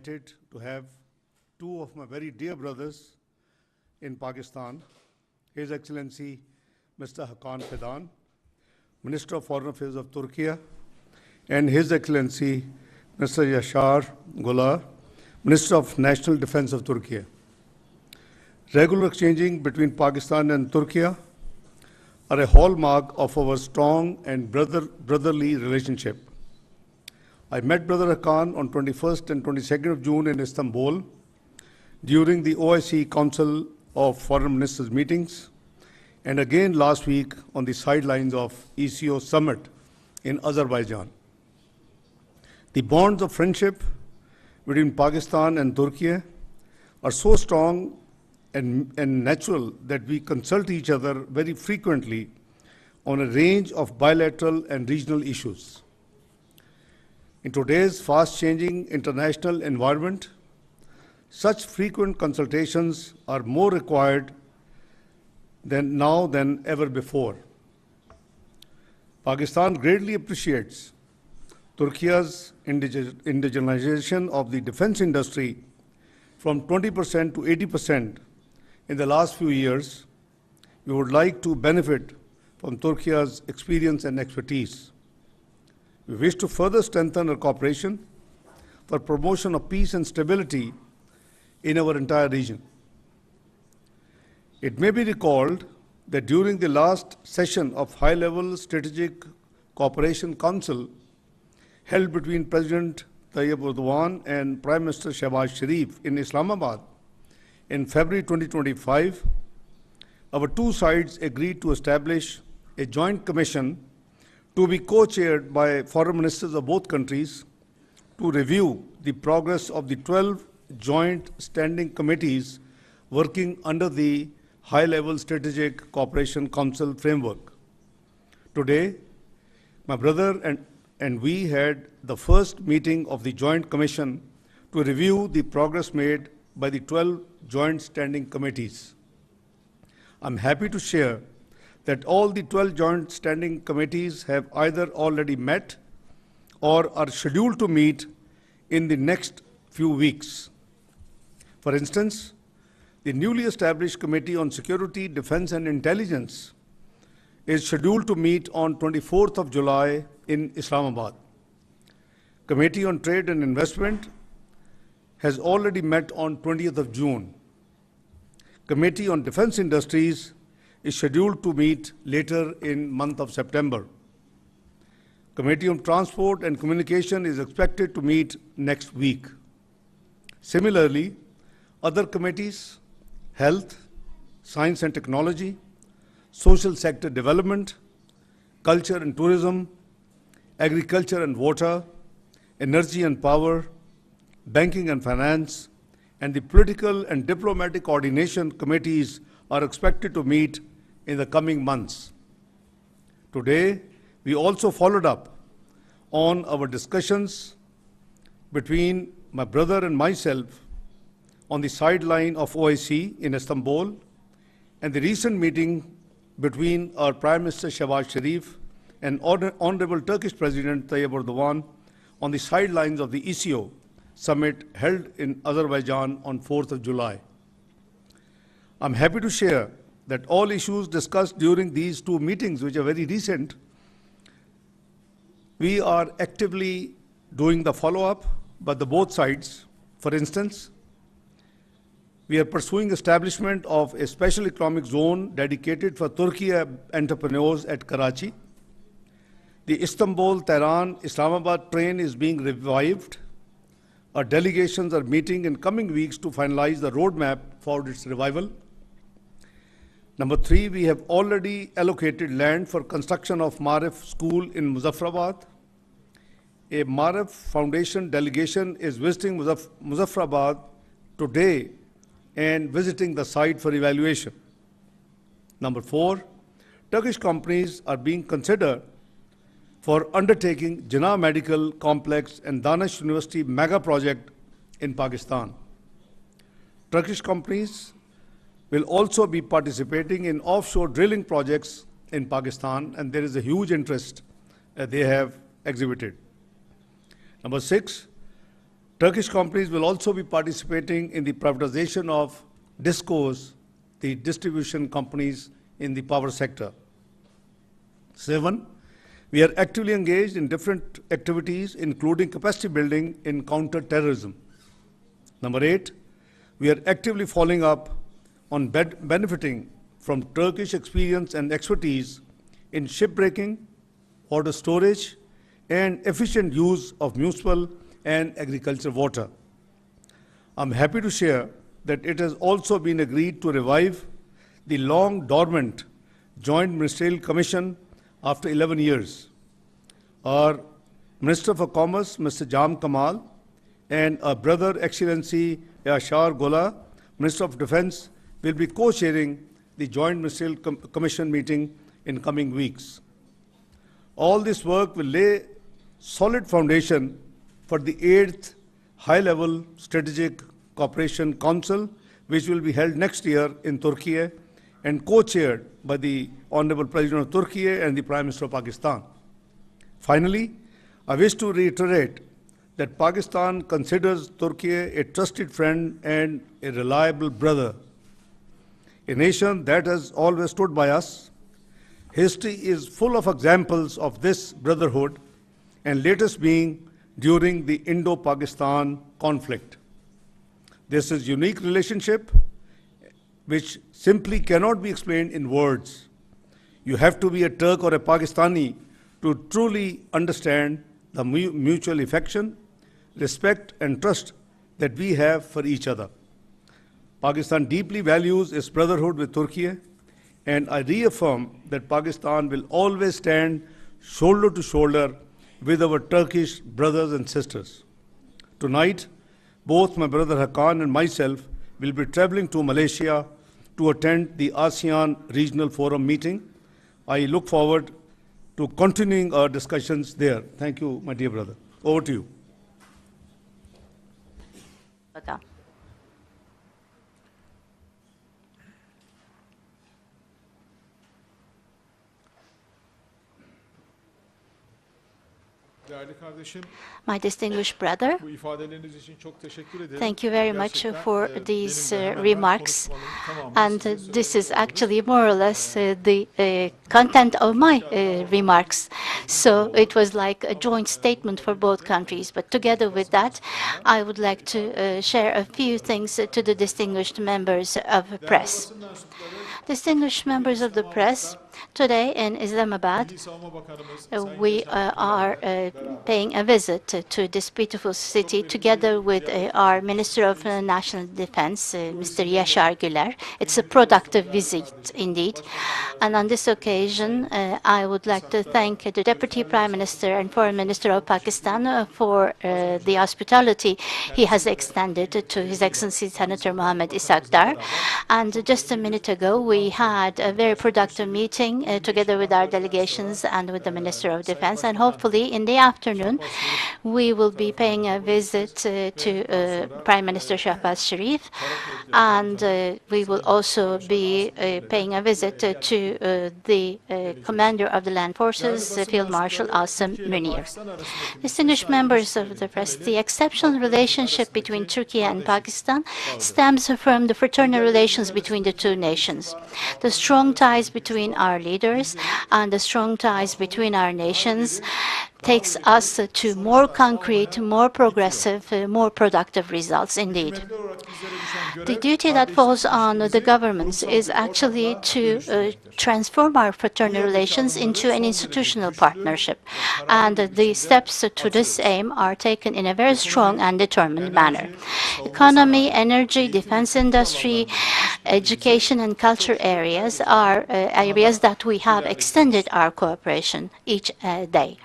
delighted to have two of my very dear brothers in Pakistan, His Excellency Mr. Hakan Fidan, Minister of Foreign Affairs of Turkey, and His Excellency Mr. Ishaq Dar, Minister of National Defense of Turkey. Regular exchanging between Pakistan and Turkey are a hallmark of our strong and brotherly relationship. I met Brother Hakan on 21st and 22nd of June in Istanbul during the OIC Council of Foreign Ministers meetings, and again last week on the sidelines of ECO Summit in Azerbaijan. The bonds of friendship between Pakistan and Turkey are so strong and natural that we consult each other very frequently on a range of bilateral and regional issues. In today's fast-changing international environment, such frequent consultations are more required than ever before. Pakistan greatly appreciates Turkey's indigenization of the defense industry from 20% to 80% in the last few years. We would like to benefit from Turkey's experience and expertise. We wish to further strengthen our cooperation for promotion of peace and stability in our entire region. It may be recalled that during the last session of High-Level Strategic Cooperation Council held between President Tayyip Erdogan and Prime Minister Shehbaz Sharif in Islamabad in February 2025, our two sides agreed to establish a joint commission to be co-chaired by foreign ministers of both countries to review the progress of the 12 joint standing committees working under the High-Level Strategic Cooperation Council framework. Today, my brother and we had the first meeting of the Joint Commission to review the progress made by the 12 joint standing committees. I'm happy to share that all the 12 joint standing committees have either already met or are scheduled to meet in the next few weeks. For instance, the newly established Committee on Security, Defense and Intelligence is scheduled to meet on 24th of July in Islamabad. Committee on Trade and Investment has already met on 20th of June. Committee on Defense Industries is scheduled to meet later in month of September. Committee on Transport and Communication is expected to meet next week. Similarly, other committees, Health, Science and Technology, Social Sector Development, Culture and Tourism, Agriculture and Water, Energy and Power, Banking and Finance, and the Political and Diplomatic Coordination Committees are expected to meet in the coming months. Today, we also followed up on our discussions between my brother and myself on the sideline of OIC in Istanbul and the recent meeting between our Prime Minister Shehbaz Sharif and Honorable Turkish President Tayyip Erdogan on the sidelines of the ECO summit held in Azerbaijan on 4th of July. I'm happy to share that all issues discussed during these two meetings, which are very recent, we are actively doing the follow-up by both sides. For instance, we are pursuing establishment of a special economic zone dedicated for Turkey entrepreneurs at Karachi. The Istanbul-Tehran-Islamabad train is being revived. Our delegations are meeting in coming weeks to finalize the roadmap for its revival. Number 3, we have already allocated land for construction of Marif School in Muzaffarabad. A Marif Foundation delegation is visiting Muzaffarabad today and visiting the site for evaluation. Number 4, Turkish companies are being considered for undertaking Jinnah Medical Complex and Danish University mega project in Pakistan. Turkish companies will also be participating in offshore drilling projects in Pakistan, and there is a huge interest they have exhibited. Number 6, Turkish companies will also be participating in the privatization of DISCOs, the distribution companies in the power sector. 7, we are actively engaged in different activities, including capacity building in counter-terrorism. Number 8, we are actively following up on benefiting from Turkish experience and expertise in shipbreaking, water storage, and efficient use of municipal and agricultural water. I'm happy to share that it has also been agreed to revive the long dormant Joint Ministerial Commission after 11 years. Our Minister for Commerce, Mr. Jam Kamal, and our brother Excellency Ishaq Dar, Minister of Defense, will be co-chairing the Joint Ministerial Commission meeting in coming weeks. All this work will lay solid foundation for the 8th High-Level Strategic Cooperation Council, which will be held next year in Turkey and co-chaired by the Honorable President of Turkey and the Prime Minister of Pakistan. Finally, I wish to reiterate that Pakistan considers Turkey a trusted friend and a reliable brother, a nation that has always stood by us. History is full of examples of this brotherhood, and latest being during the Indo-Pakistan conflict. This is a unique relationship which simply cannot be explained in words. You have to be a Turk or a Pakistani to truly understand the mutual affection, respect, and trust that we have for each other. Pakistan deeply values its brotherhood with Turkey, and I reaffirm that Pakistan will always stand shoulder to shoulder with our Turkish brothers and sisters. Tonight, both my brother Hakan and myself will be traveling to Malaysia to attend the ASEAN Regional Forum meeting. I look forward to continuing our discussions there. Thank you, my dear brother. Over to you. Değerli kardeşim, My distinguished brother, bu ifadeleriniz için çok teşekkür ederim. thank you very much Gerçekten, for benim these de hemen hemen remarks. konuşmanın tamamını And size this is söylemiş actually more or less the content of my remarks. So it was like a joint statement for both countries. But together with that, I would like to share a few things to the distinguished members of the press. Distinguished members of the press, today in Islamabad, we are paying a visit to this beautiful city together with our Minister of National Defense, Mr. Ishaq Dar. It's a productive visit indeed. And on this occasion, I would like to thank the Deputy Prime Minister and Foreign Minister of Pakistan for the hospitality he has extended to His Excellency Senator Mohammed Ishaq Dar. And just a minute ago, we had a very productive meeting together with our delegations and with the Minister of Defense. And hopefully in the afternoon, we will be paying a visit to Prime Minister Shahbaz Sharif. And we will also be paying a visit to the Commander of the Land Forces, Field Marshal Asim Munir. Distinguished members of the press, the exceptional relationship between Turkey and Pakistan stems from the fraternal relations between the two nations. The strong ties between our leaders and the strong ties between our nations takes us to more concrete, more progressive, more productive results indeed. The duty that falls on the governments is actually to transform our fraternal relations into an institutional partnership. And the steps to this aim are taken in a very strong and determined manner. Economy, energy, defense industry, education and culture areas are areas that we have extended our cooperation each day.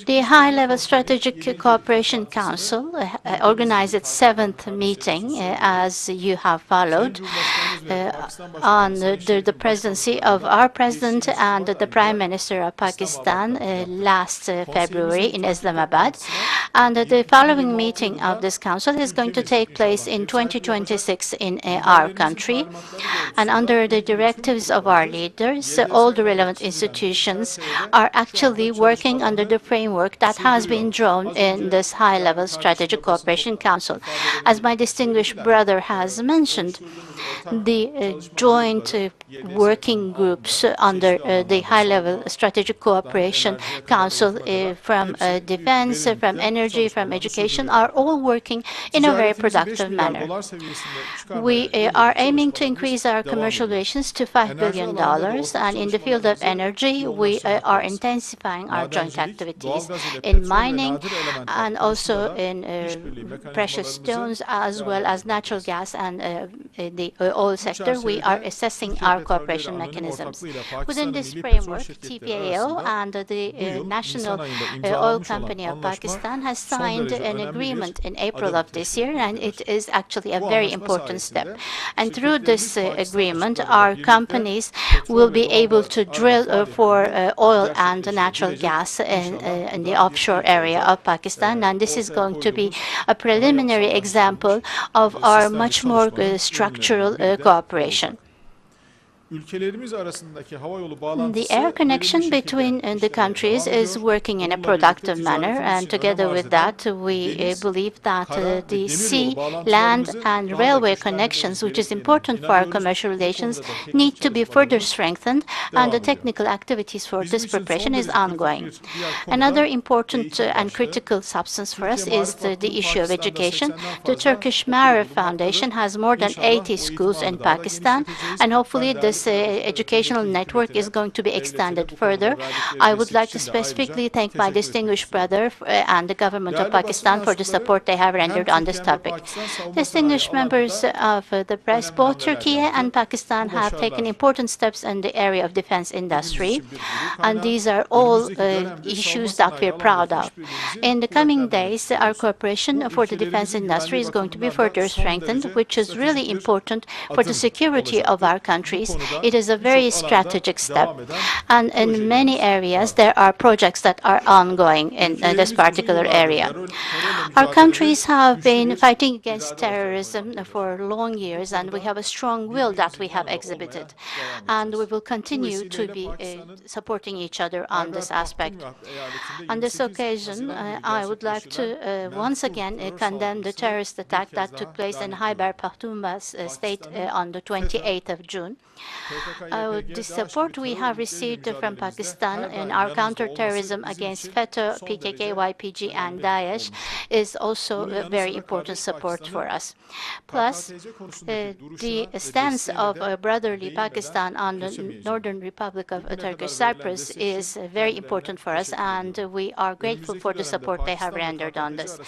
The High-Level Strategic Cooperation Council organized its 7th meeting, as you have followed. under the presidency of our president and the Prime Minister of Pakistan last February in Islamabad. And the following meeting of this council is going to take place in 2026 in our country. And under the directives of our leaders, all the relevant institutions are actually working under the framework that has been drawn in this high-level Strategic Cooperation Council. As my distinguished brother has mentioned, the joint working groups under the high-level Strategic Cooperation Council from defense, from energy, from education are all working in a very productive manner. We are aiming to increase our commercial relations to $5 billion, and in the field of energy, we are intensifying our joint activities in mining and also in precious stones, as well as natural gas and the oil sector. We are assessing our cooperation mechanisms. Within this framework, TPAO and the National Oil Company of Pakistan has signed an agreement in April of this year, and it is actually a very important step. And through this agreement, our companies will be able to drill for oil and natural gas in the offshore area of Pakistan, and this is going to be a preliminary example of our much more structural cooperation. The air connection between the countries is working in a productive manner, and together with that, we believe that the sea, land, and railway connections, which is important for our commercial relations, need to be further strengthened, and the technical activities for this preparation is ongoing. Another important and critical substance for us is the issue of education. The Turkish Marif Foundation has more than 80 schools in Pakistan, and hopefully this educational network is going to be extended further. I would like to specifically thank my distinguished brother and the government of Pakistan for the support they have rendered on this topic. Distinguished members of the press, both Turkey and Pakistan have taken important steps in the area of defense industry, and these are all issues that we're proud of. In the coming days, our cooperation for the defense industry is going to be further strengthened, which is really important for the security of our countries. It is a very strategic step, and in many areas there are projects that are ongoing in this particular area. Our countries have been fighting against terrorism for long years, and we have a strong will that we have exhibited, and we will continue to be supporting each other on this aspect. On this occasion, I would like to once again condemn the terrorist attack that took place in Khyber Pakhtunkhwa state on the 28th of June. The support we have received from Pakistan in our counterterrorism against FETÖ, PKK, YPG, and Daesh is also a very important support for us. Plus, the stance of brotherly Pakistan on the Northern Republic of Turkish Cyprus is very important for us, and we are grateful for the support they have rendered on this.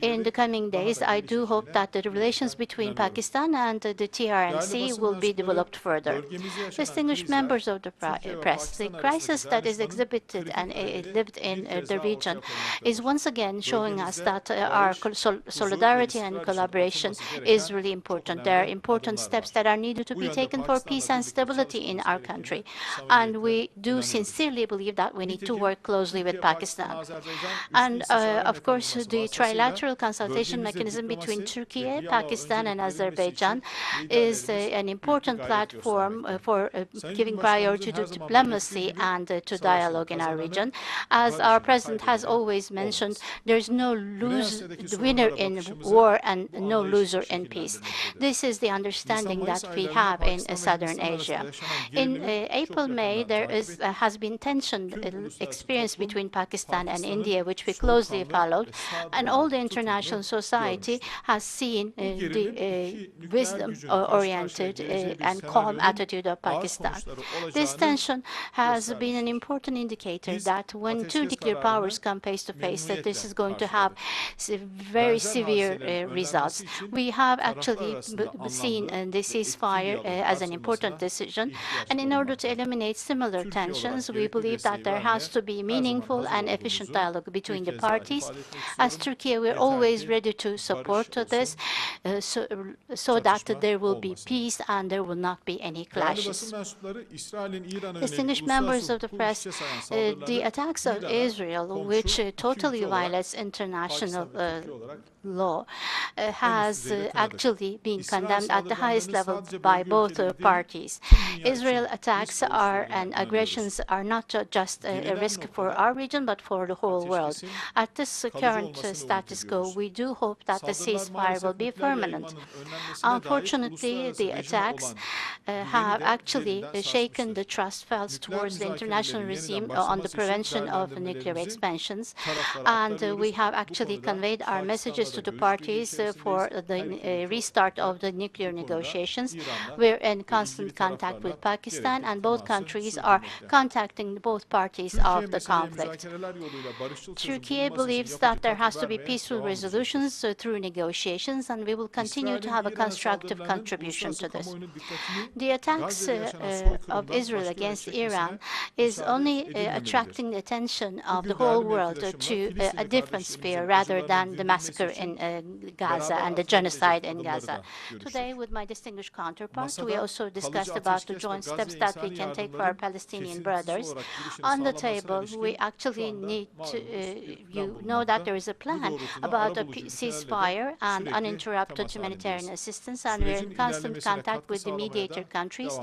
In the coming days, I do hope that the relations between Pakistan and the TRNC will be developed further. Distinguished members of the press, the crisis that is exhibited and lived in the region is once again showing us that our solidarity and collaboration is really important. There are important steps that are needed to be taken for peace and stability in our country, and we do sincerely believe that we need to work closely with Pakistan. And of course, the trilateral consultation mechanism between Turkey, Pakistan, and Azerbaijan is an important platform for giving priority to diplomacy and to dialogue in our region. As our president has always mentioned, there's no winner in war and no loser in peace. This is the understanding that we have in Southern Asia. In April-May, there has been tension experienced between Pakistan and India, which we closely followed, and all the international society has seen the wisdom-oriented and calm attitude of Pakistan. This tension has been an important indicator that when two nuclear powers come face to face, that this is going to have very severe results. We have actually seen the ceasefire as an important decision, and in order to eliminate similar tensions, we believe that there has to be meaningful and efficient dialogue between the parties. As Turkey, we're always ready to support this so that there will be peace and there will not be any clashes. Distinguished members of the press, the attacks of Israel, which totally violates international law, has actually been condemned at the highest level by both parties. Israel attacks and aggressions are not just a risk for our region, but for the whole world. At this current status quo, we do hope that the ceasefire will be permanent. Unfortunately, the attacks have actually shaken the trust felt towards the international regime on the prevention of nuclear expansions, and we have actually conveyed our messages to the parties for the restart of the nuclear negotiations. We're in constant contact with Pakistan, and both countries are contacting both parties of the conflict. Turkey believes that there has to be peaceful resolutions through negotiations, and we will continue to have a constructive contribution to this. The attacks of Israel against Iran is only attracting the attention of the whole world to a different sphere rather than the massacre in Gaza and the genocide in Gaza. Today, with my distinguished counterpart, we also discussed about the joint steps that we can take for our Palestinian brothers. On the table, we actually need to, you know that there is a plan about a ceasefire and uninterrupted humanitarian assistance, and we're in constant contact with the mediator countries,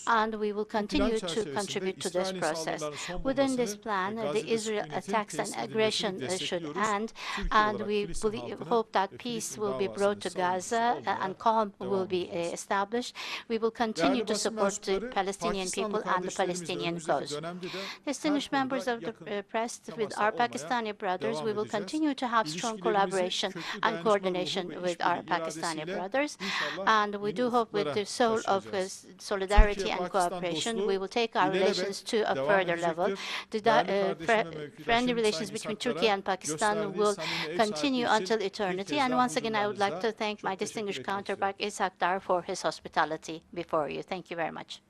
and we will continue to contribute to this process. Within this plan, the Israel attacks and aggression should end, and we hope that peace will be brought to Gaza and calm will be established. We will continue to support the Palestinian people and the Palestinian cause. Distinguished members of the press, with our Pakistani brothers, we will continue to have strong collaboration and coordination with our Pakistani brothers, and we do hope with the soul of solidarity and cooperation, we will take our relations to a further level. The friendly relations between Turkey and Pakistan will continue until eternity, and once again, I would like to thank my distinguished counterpart, Ishaq Dar, for his hospitality before you. Thank you very much.